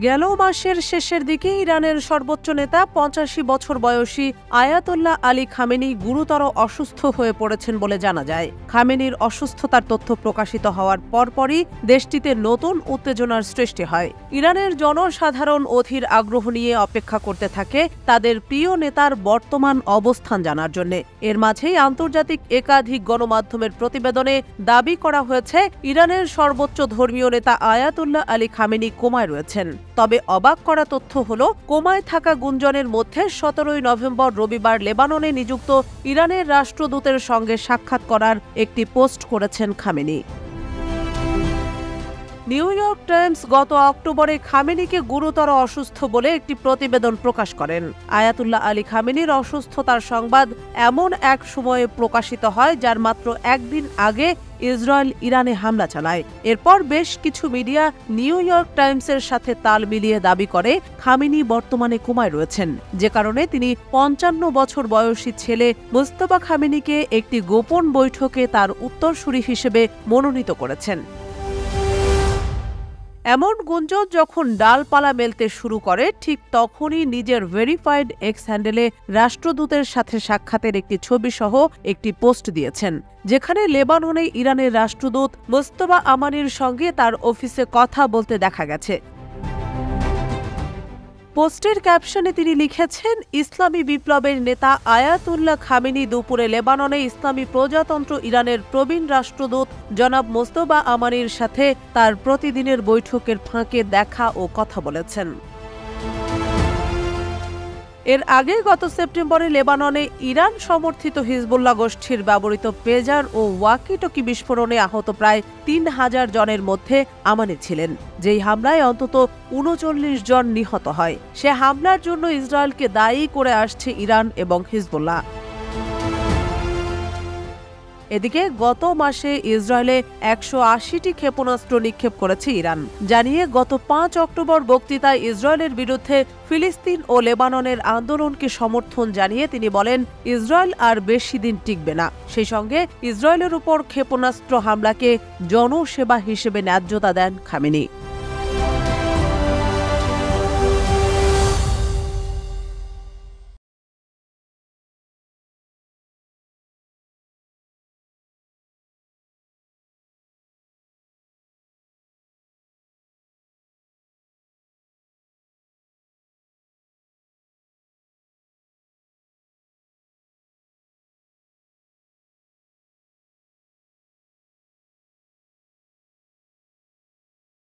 গেল মাসের শেষের দিকে ইরানের সর্বোচ্চ নেতা ৮৫ বছর বয়সী আয়াতুল্লাহ আলী খামেনি গুরুতর অসুস্থ হয়ে পড়েছেন বলে জানা যায়। খামেনির অসুস্থতার তথ্য প্রকাশিত হওয়ার পরপরই দেশটিতে নতুন উত্তেজনার সৃষ্টি হয়। ইরানের জনসাধারণ অধীর আগ্রহ নিয়ে অপেক্ষা করতে থাকে তাদের প্রিয় নেতার বর্তমান অবস্থান জানার জন্য। এর মাঝেই আন্তর্জাতিক একাধিক গণমাধ্যমের প্রতিবেদনে দাবি করা হয়েছে ইরানের সর্বোচ্চ ধর্মীয় নেতা আয়াতুল্লাহ আলী খামেনি কোমায় রয়েছেন। তবে অবাক করা তথ্য হলো, কোমায় থাকা গুঞ্জনের মধ্যে ১৭ নভেম্বর রবিবার লেবাননে নিযুক্ত ইরানের রাষ্ট্রদূতের সঙ্গে সাক্ষাৎ করার একটি পোস্ট করেছেন খামেনি। নিউ ইয়র্ক টাইমস গত অক্টোবরে খামেনিকে গুরুতর অসুস্থ বলে একটি প্রতিবেদন প্রকাশ করেন। আয়াতুল্লাহ আলী খামেনির অসুস্থতার সংবাদ এমন এক সময়ে প্রকাশিত হয় যার মাত্র একদিন আগে ইসরায়েল ইরানে হামলা চালায়। এরপর বেশ কিছু মিডিয়া নিউ ইয়র্ক টাইমসের সাথে তাল মিলিয়ে দাবি করে খামেনি বর্তমানে কোমায় রয়েছেন, যে কারণে তিনি ৫৫ বছর বয়সী ছেলে মুস্তফা খামেনিকে একটি গোপন বৈঠকে তার উত্তরসূরি হিসেবে মনোনীত করেছেন। এমন গুঞ্জন যখন ডালপালা মেলতে শুরু করে, ঠিক তখনই নিজের ভেরিফাইড এক্স হ্যান্ডেলে রাষ্ট্রদূতের সাথে সাক্ষাতের একটি ছবি সহ একটি পোস্ট দিয়েছেন, যেখানে লেবাননে ইরানের রাষ্ট্রদূত মুস্তফা আমানির সঙ্গে তার অফিসে কথা বলতে দেখা গেছে। পোস্টের ক্যাপশনে তিনি লিখেছেন, ইসলামী বিপ্লবের নেতা আয়াতুল্লাহ খামেনি দুপুরে লেবাননে ইসলামী প্রজাতন্ত্র ইরানের প্রবীণ রাষ্ট্রদূত জনাব মোস্তফা আমানির সাথে তার প্রতিদিনের বৈঠকের ফাঁকে দেখা ও কথা বলেছেন। এর আগে গত সেপ্টেম্বরে লেবাননে ইরান সমর্থিত হিজবুল্লাহ গোষ্ঠীর ব্যবহৃত পেজার ও ওয়াকিটকি বিস্ফোরণে আহত প্রায় ৩,০০০ জনের মধ্যে আমানি ছিলেন, যেই হামলায় অন্তত ৩৯ জন নিহত হয়। সে হামলার জন্য ইসরায়েলকে দায়ী করে আসছে ইরান এবং হিজবুল্লাহ। এদিকে গত মাসে ইসরায়েলে ১৮০টি ক্ষেপণাস্ত্র নিক্ষেপ করেছে ইরান, জানিয়ে গত ৫ অক্টোবর বক্তৃতায় ইসরায়েলের বিরুদ্ধে ফিলিস্তিন ও লেবাননের আন্দোলনকে সমর্থন জানিয়ে তিনি বলেন, ইসরায়েল আর বেশি দিন টিকবে না। সেই সঙ্গে ইসরায়েলের উপর ক্ষেপণাস্ত্র হামলাকে জনসেবা হিসেবে ন্যায্যতা দেন খামেনি।